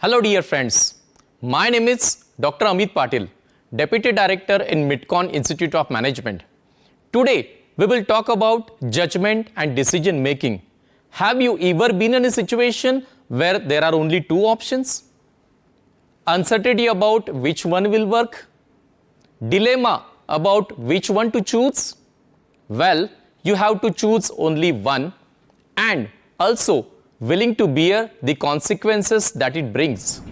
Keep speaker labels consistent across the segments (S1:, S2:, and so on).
S1: Hello dear friends, my name is Dr. Amit Patil, Deputy Director in Midcon Institute of Management. Today we will talk about judgment and decision making. Have you ever been in a situation where there are only two options? Uncertainty about which one will work? Dilemma about which one to choose? Well, you have to choose only one and also willing to bear the consequences that it brings.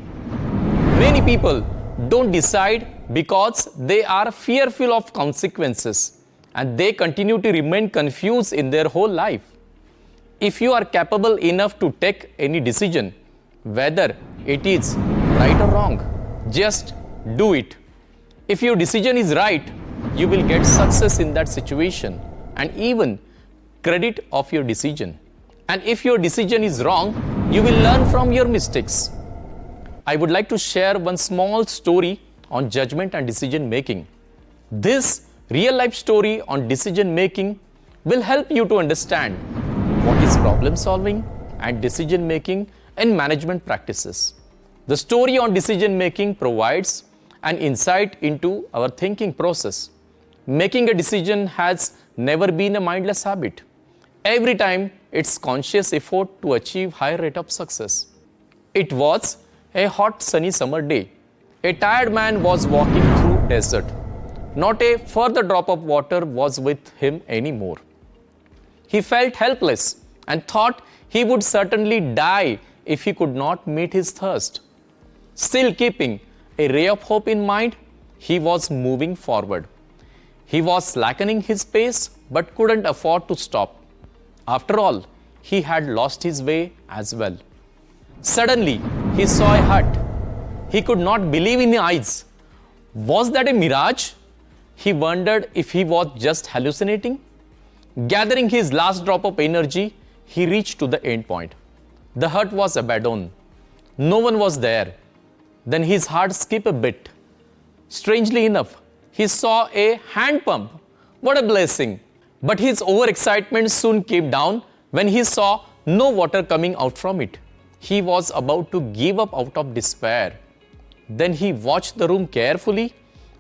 S1: Many people don't decide because they are fearful of consequences and they continue to remain confused in their whole life. If you are capable enough to take any decision, whether it is right or wrong, just do it. If your decision is right, you will get success in that situation and even credit of your decision. And if your decision is wrong, you will learn from your mistakes. I would like to share one small story on judgment and decision making. This real life story on decision making will help you to understand what is problem solving and decision making in management practices. The story on decision making provides an insight into our thinking process. Making a decision has never been a mindless habit. Every time it's conscious effort to achieve higher rate of success. It was a hot sunny summer day. A tired man was walking through desert. Not a further drop of water was with him anymore. He felt helpless and thought he would certainly die if he could not meet his thirst. Still keeping a ray of hope in mind, he was moving forward. He was slackening his pace but couldn't afford to stop. After all, he had lost his way as well. Suddenly, he saw a hut. He could not believe in his eyes. Was that a mirage? He wondered if he was just hallucinating. Gathering his last drop of energy, he reached to the end point. The hut was abandoned. No one was there. Then his heart skipped a bit. Strangely enough, he saw a hand pump. What a blessing! But his overexcitement soon came down when he saw no water coming out from it. He was about to give up out of despair. Then he watched the room carefully.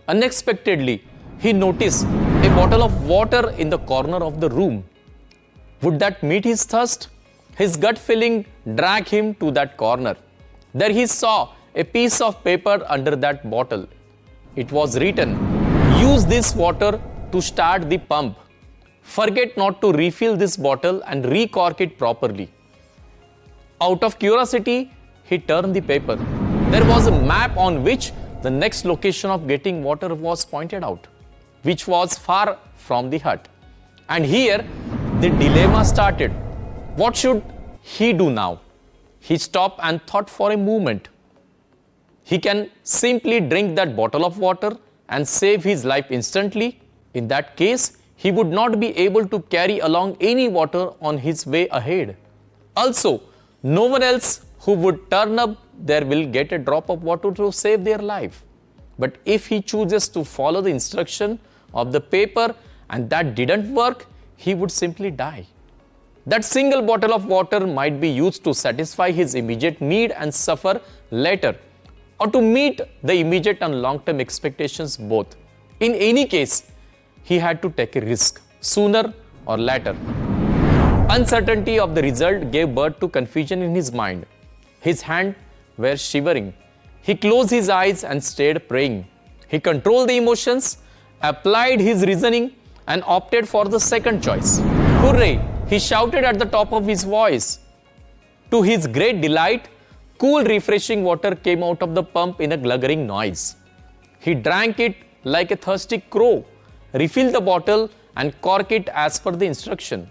S1: Unexpectedly, he noticed a bottle of water in the corner of the room. Would that meet his thirst? His gut feeling dragged him to that corner. There he saw a piece of paper under that bottle. It was written, "Use this water to start the pump. Forget not to refill this bottle and recork it properly." Out of curiosity, he turned the paper. There was a map on which the next location of getting water was pointed out, which was far from the hut. And here, the dilemma started. What should he do now? He stopped and thought for a moment. He can simply drink that bottle of water and save his life instantly. In that case, he would not be able to carry along any water on his way ahead. Also, no one else who would turn up there will get a drop of water to save their life. But if he chooses to follow the instruction of the paper and that didn't work, he would simply die. That single bottle of water might be used to satisfy his immediate need and suffer later, or to meet the immediate and long-term expectations both. In any case, he had to take a risk, sooner or later. Uncertainty of the result gave birth to confusion in his mind. His hands were shivering. He closed his eyes and stayed praying. He controlled the emotions, applied his reasoning, and opted for the second choice. Hooray! He shouted at the top of his voice. To his great delight, cool, refreshing water came out of the pump in a gluggering noise. He drank it like a thirsty crow, refilled the bottle and cork it as per the instruction.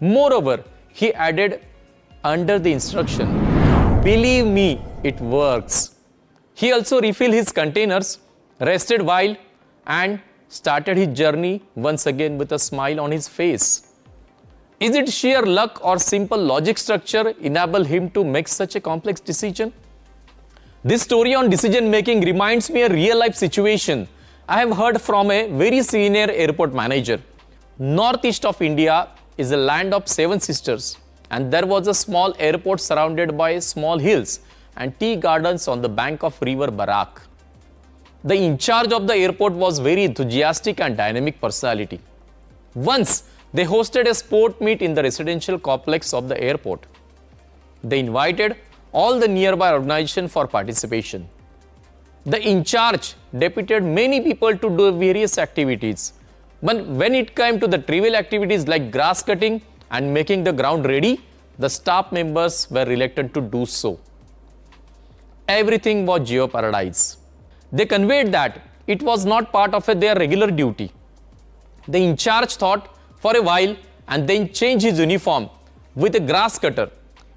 S1: Moreover, he added under the instruction, "Believe me, it works." He also refilled his containers, rested while, and started his journey once again with a smile on his face. Is it sheer luck or simple logic structure enable him to make such a complex decision? This story on decision making reminds me a real life situation I have heard from a very senior airport manager. Northeast of India is a land of seven sisters, and there was a small airport surrounded by small hills and tea gardens on the bank of river Barak. The in charge of the airport was very enthusiastic and dynamic personality. Once, they hosted a sport meet in the residential complex of the airport. They invited all the nearby organizations for participation. The in charge deputed many people to do various activities. But when it came to the trivial activities like grass cutting and making the ground ready, the staff members were reluctant to do so. Everything was jeopardized. They conveyed that it was not part of their regular duty. The in charge thought for a while and then changed his uniform with a grass cutter.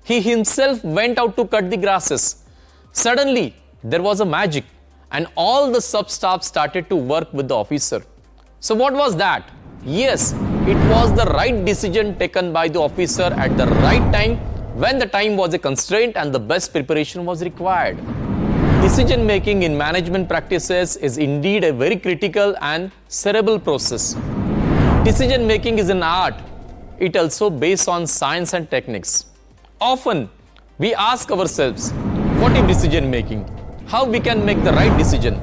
S1: He himself went out to cut the grasses. Suddenly, there was a magic and all the sub-staff started to work with the officer. So what was that? Yes, it was the right decision taken by the officer at the right time when the time was a constraint and the best preparation was required. Decision making in management practices is indeed a very critical and cerebral process. Decision making is an art. It also based on science and techniques. Often, we ask ourselves, what is decision making? How we can make the right decision?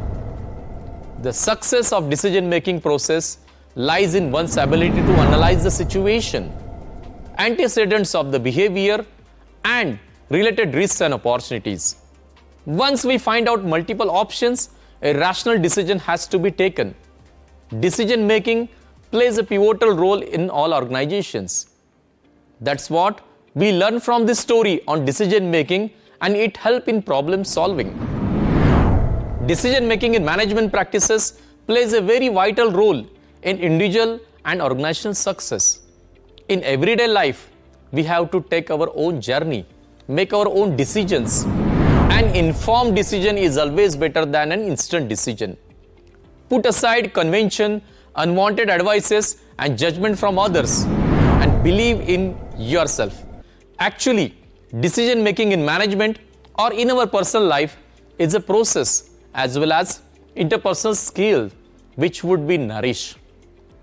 S1: The success of decision making process lies in one's ability to analyze the situation, antecedents of the behavior, and related risks and opportunities. Once we find out multiple options, a rational decision has to be taken. Decision making plays a pivotal role in all organizations. That's what we learn from this story on decision making, and it helps in problem solving. Decision making in management practices plays a very vital role in individual and organizational success. In everyday life, we have to take our own journey, make our own decisions. An informed decision is always better than an instant decision. Put aside convention, unwanted advices, and judgment from others, and believe in yourself. Actually, decision making in management or in our personal life is a process as well as interpersonal skill which would be nourished.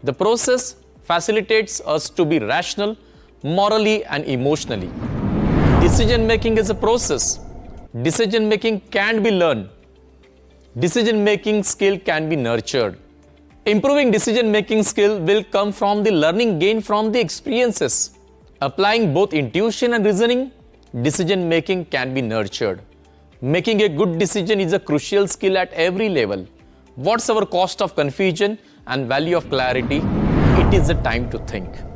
S1: The process facilitates us to be rational, morally and emotionally. Decision making is a process. Decision making can be learned. Decision making skill can be nurtured. Improving decision making skill will come from the learning gained from the experiences. Applying both intuition and reasoning, decision making can be nurtured. Making a good decision is a crucial skill at every level. What's our cost of confusion and value of clarity? It is the time to think.